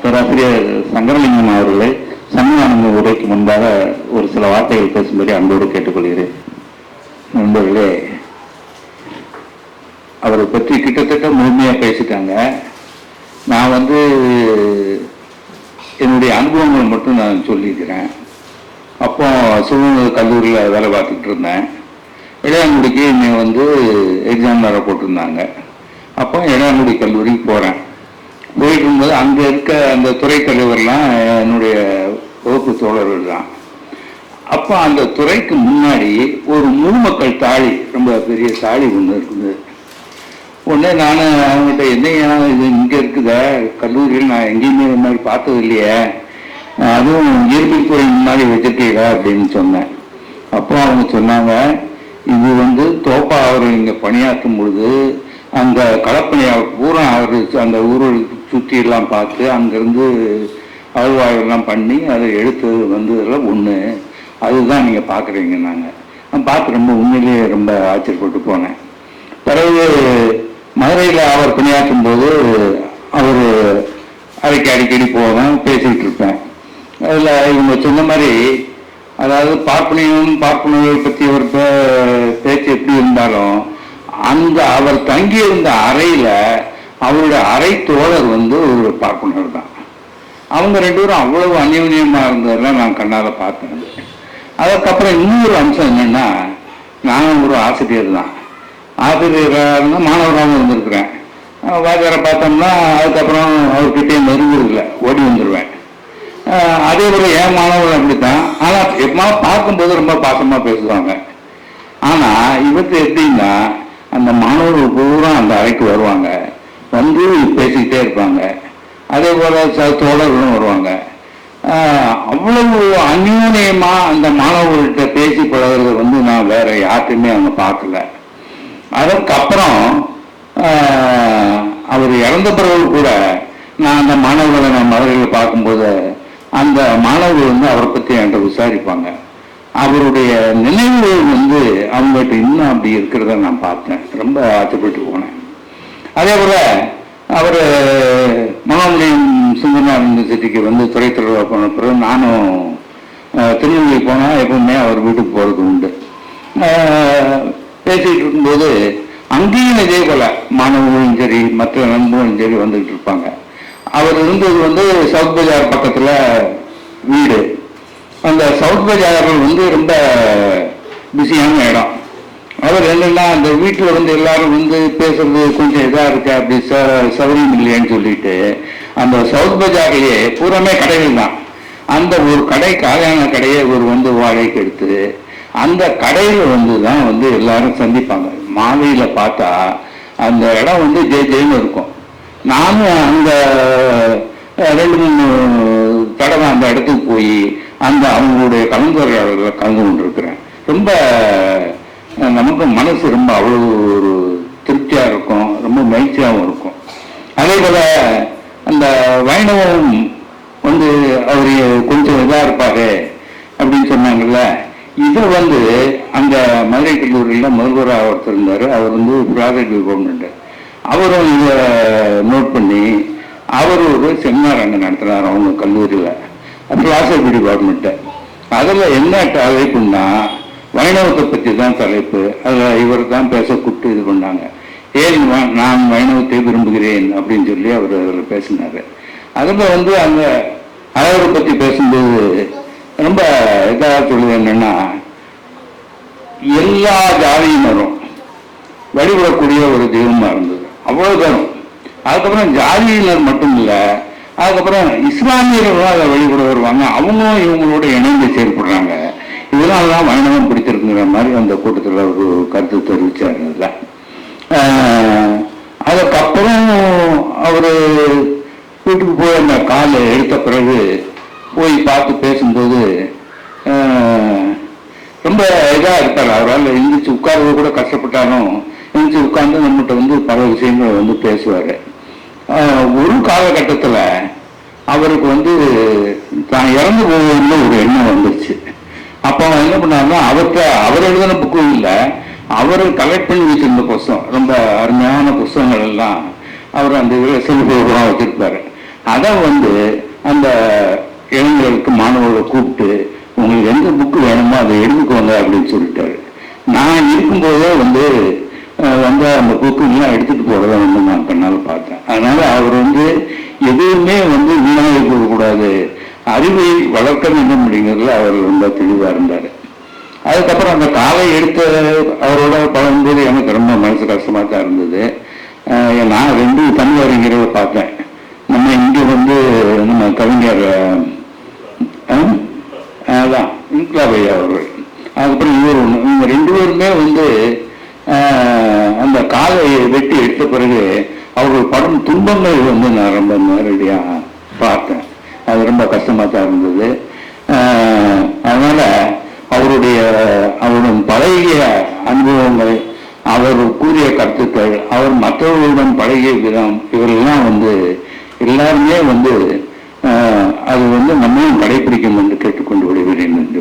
பேராசிரியர் சங்கரலிங்கம் அவர்களை சன்மானம் உரைக்கு முன்பாக ஒரு சில வார்த்தைகள் பேசும்படி அன்போடு கேட்டுக்கொள்கிறேன். நண்பர்களே, அவரை பற்றி கிட்டத்தட்ட முழுமையாக பேசிட்டாங்க. நான் என்னுடைய அனுபவங்களை மட்டும் நான் சொல்லியிருக்கிறேன். அப்போ சிவகங்கை கல்லூரியில் வேலை பார்த்துக்கிட்டு இருந்தேன். இளையாங்குடிக்கு என்னை எக்ஸாம் வேறு போட்டிருந்தாங்க. அப்போ இளையாங்குடி கல்லூரிக்கு போகிறேன். போயிட்டு இருக்கும்போது அங்கே இருக்க அந்த துறை தலைவர்லாம் என்னுடைய வகுப்பு தோழர்கள் தான். அப்போ அந்த துறைக்கு முன்னாடி ஒரு முழுமக்கள் தாழி, ரொம்ப பெரிய தாழி ஒன்று இருக்குது. உடனே நான் அவங்ககிட்ட என்னையா இது இங்கே இருக்குதா கல்லூரியில், நான் எங்கேயுமே இந்த மாதிரி பார்த்தது இல்லையே, அதுவும் இயற்பியல் துறை முன்னாடி வச்சிருக்கீங்களா அப்படின்னு சொன்னேன். அப்போ அவங்க சொன்னாங்க, இது தோப்பா அவர் இங்கே பணியாற்றும் பொழுது அந்த களப்பணியாக பூரா அவர் அந்த ஊரை சுற்றியெல்லாம் பார்த்து அங்கேருந்து அகழ்வாய்வெல்லாம் பண்ணி அதை எடுத்தது வந்ததெல்லாம் ஒன்று, அதுதான் நீங்கள் பார்க்குறீங்க. நான் பார்த்து ரொம்ப உண்மையிலேயே ரொம்ப ஆச்சரியப்பட்டு போனேன். பிறகு மதுரையில் அவர் பணியாற்றும் போது அவர் அடிக்கடி போவேன், பேசிக்கிட்டு இருப்பேன். அதில் இவங்க சொன்ன மாதிரி, அதாவது பார்ப்பனிகள் பற்றி ஒரு பேச்சு எப்படி இருந்தாலும் அந்த அவர் தங்கியிருந்த அறையில் அவருடைய அறை தோழர் ஒரு பார்ப்பனர் தான். அவங்க ரெண்டு பேரும் அவ்வளவு அந்யோன்யமாக இருந்ததெல்லாம் நான் கண்ணால் பார்த்தேன். அதுக்கப்புறம் இன்னொரு அம்சம் என்னென்னா, நான் ஒரு ஆசிரியர் தான். ஆசிரியராக இருந்தால் மாணவராகவும் இருந்திருக்கிறேன். வாத்தியாரை பார்த்தோம்னா அதுக்கப்புறம் அவர்கிட்டே நெருங்குறதில்லை, ஓடி வந்துடுவேன். அதே போல் என் மாணவர்கள் அப்படித்தான். ஆனால் எப்போ பார்க்கும்போது ரொம்ப பாசமாக பேசுவாங்க. ஆனால் இவருக்கு எப்படின்னா, அந்த மாணவர்கள் பூரா அந்த அறைக்கு வருவாங்க, பேசிக்கிட்டே இருப்பாங்க. அதே போல் தோழர்களும் வருவாங்க. அவ்வளவு அந்யோன்யமாக அந்த மாணவர்கள்ட்ட பேசி பழகிறது நான் வேற யார்கிட்டையுமே அவங்க பார்க்கல. அதற்கப்புறம் அவர் இறந்த பிறகு கூட நான் அந்த மாணவர்களை நான் மதுரையில் பார்க்கும்போது அந்த மாணவர்கள் அவரை பற்றி என்கிட்ட விசாரிப்பாங்க. அவருடைய நினைவுகள் அவங்ககிட்ட இன்னும் அப்படி இருக்கிறத நான் பார்த்தேன். ரொம்ப ஆச்சரியப்பட்டு போனேன். அதே போல் அவர் மகாமணியம் சுந்தரநாத் யூனிவர்சிட்டிக்கு துறை தலைவராக போன பிறகு நானும் திருநெல்வேலி போனால் எப்பவுமே அவர் வீட்டுக்கு போகிறது உண்டு. பேசிகிட்டு இருக்கும்போது அங்கேயும் இதே போல் மாணவர்களும் சரி மற்ற நண்பர்களும் சரி வந்துக்கிட்டு இருப்பாங்க. அவர் இருந்தது சவுத் பஜார் பக்கத்தில் வீடு. அந்த சவுத் பஜார்கள் ரொம்ப பிஸியான இடம். அவர் என்னென்னா, அந்த வீட்டில் எல்லாரும் பேசுறது கொஞ்சம் இதாக இருக்கு, அப்படி சௌரியம் இல்லையேன்னு சொல்லிட்டு அந்த சவுத் பஜார்லேயே பூராமே கடைகள் தான். அந்த ஒரு கடை, காலியான கடையை ஒரு வாடகைக்கு எடுத்து அந்த கடையில் தான் எல்லாரும் சந்திப்பாங்க. மாலையில் பார்த்தா அந்த இடம் ஜெயின்னு இருக்கும். நானும் அந்த 2-3 தடவை அந்த இடத்துக்கு போய் அவங்களுடைய கலந்துரையாடல்களை கலந்து கொண்டிருக்கிறேன். ரொம்ப நமக்கு மனசு ரொம்ப அவ்வளவு ஒரு திருப்தியாக இருக்கும், ரொம்ப மகிழ்ச்சியாகவும் இருக்கும். அதே போல் அந்த வைணவம் அவர் கொஞ்சம் இதாக இருப்பாரு அப்படின்னு சொன்னாங்கல்ல. இதை அந்த மதுரை கல்லூரியில் முதல்வராக ஒருத்தர் இருந்தார். அவர் ப்ராஜெக்ட் டிபார்ட்மெண்ட். அவரும் இதை நோட் பண்ணி அவர் ஒரு செமினார் அங்கே நடத்துகிறார் அவங்க கல்லூரியில், பிலாசபி டிபார்ட்மெண்ட்டு. அதில் என்ன தலைப்புன்னா வைணவத்தை பற்றி தான் தலைப்பு. அதில் இவர் தான் பேச கூப்பிட்டு இது பண்ணாங்க. ஏன் நான் வைணவத்தை விரும்புகிறேன் அப்படின்னு சொல்லி அவர் அதில் பேசினார். அதில் அந்த அவரை பற்றி பேசும்போது ரொம்ப இதாக சொல்லுது என்னென்னா, எல்லா ஜாதியினரும் வழிபடக்கூடிய ஒரு தெய்வமாக இருந்தது, அவ்வளோதான். அதுக்கப்புறம் ஜாதியினர் மட்டும் இல்லை, அதுக்கப்புறம் இஸ்லாமியர்களும் அதை வழிபட வருவாங்க. அவங்களும் இவங்களோட இணைந்து செயல்படுறாங்க. இதனால தான் வைணவம் பிடிச்சிருக்குங்கிற மாதிரி அந்த கூட்டத்தில் ஒரு கருத்து தெரிவித்தார். அதில் அதுக்கப்புறம் அவர் வீட்டுக்கு போய் அந்த காலை எடுத்த பிறகு போய் பார்த்து பேசும்போது ரொம்ப இதாக இருக்கார். அவரால் எந்திரிச்சு உட்கார்றது கூட கஷ்டப்பட்டாலும் எந்திரிச்சு உட்கார்ந்து நம்மகிட்ட பல விஷயங்களை பேசுவார். ஒரு காலகட்டத்தில் அவருக்கு தான் இறந்து போவதில் ஒரு எண்ணம் வந்துருச்சு. அப்போ என்ன பண்ணாருன்னா, அவர் எழுதின புக்கும் இல்லை, அவர் கலெக்ட் பண்ணி வச்சிருந்த புஸ்தகம், ரொம்ப அருமையான புஸ்தகங்கள் எல்லாம் அவர் அந்த இதில் செல்பூர்வமாக வச்சிருப்பாரு. அதை வந்து அந்த இளைஞர்களுக்கு மாணவர்களை கூப்பிட்டு உங்களுக்கு எந்த புக்கு வேணுமோ அதை எடுத்துக்கோங்க அப்படின்னு சொல்லிட்டாரு. நான் இருக்கும்போதே வந்து அந்த புக்குலாம் எடுத்துட்டு போறத வந்து நான் கண்ணால் பார்த்தேன். அதனால அவர் வந்து எதுவுமே வந்து வீணாக போகக்கூடாது, அறிவை வளர்க்க வேண்டும் அப்படிங்கிறதுல அவர் ரொம்ப தெளிவாக இருந்தார். அதுக்கப்புறம் அந்த காலை எடுத்த அவரோட பழகும்போது எனக்கு ரொம்ப மனசு கஷ்டமாக தான் இருந்தது. நான் 2 தமிழ் அறிஞர்களை பார்த்தேன். நம்ம இங்கே வந்து நம்ம கவிஞர் அதான் இன்குலாபையா அவர்கள், அதுக்கப்புறம் இவர் ஒன்று, இவங்க 2 பேருமே வந்து அந்த காலை வெட்டி எடுத்த பிறகு அவர்கள் படும் துன்பங்கள் வந்து நான் ரொம்ப நேரடியாக பார்த்தேன். அது ரொம்ப கஷ்டமாக தான் இருந்தது. அதனால அவருடன் பழகிய அனுபவங்கள், அவர் கூறிய கருத்துக்கள், அவர் மற்றவர்களுடன் பழகிய விதம், இவரெல்லாம் வந்து எல்லாருமே வந்து அது வந்து நம்மையும் கடைபிடிக்கும் என்று கேட்டுக்கொண்டு விடுகிறேன் என்று